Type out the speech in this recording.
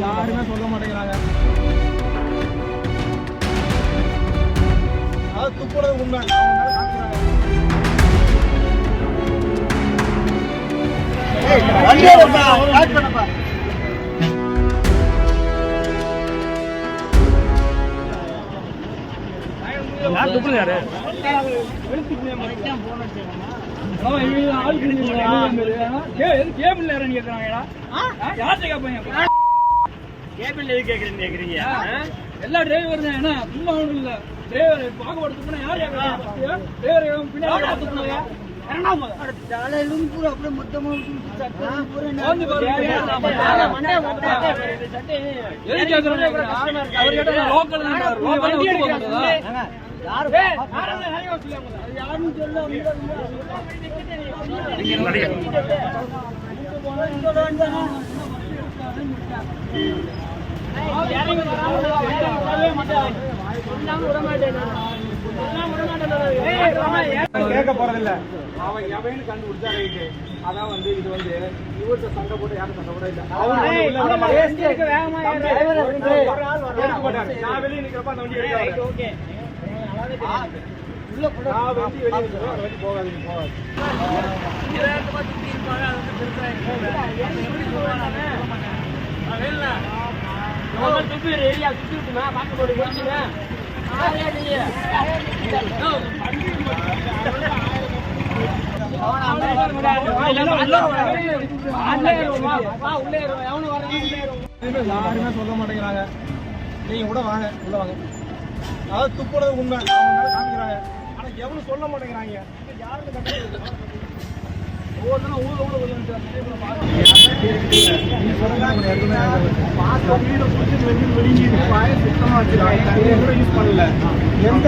யாருமே சொல்ல மாட்டேங்கிறாங்க. துப்புறது உண்மை. எல்லா டிரைவர் தான் என்ன சும்மா ஒன்றும் இல்ல. டிரைவர் பாகுபடுத்தணும் யார் கேட்க போறதில்ல. அவன் எவன்னு கண்டுபிடிச்சா ரைட்டு. அதான் வந்து இது வந்து இவர்கிட்ட சண்டை போட்டு யாரும் சண்டை போட இல்ல. நான் வெளியே நிக்கிறப்ப அந்த வண்டி யாருமே சொல்ல மாட்டேங்கிறாங்க. நீங்க கூட வாங்க, உள்ள வாங்க. அதாவது துப்புறது உண்மை. காமிக்கிறாங்க. ஆனா எவனும் சொல்ல மாட்டேங்கிறாங்க. ஒவ்வொருத்தரும் ஊர்ல உள்ள யூஸ் பண்ணல. எந்த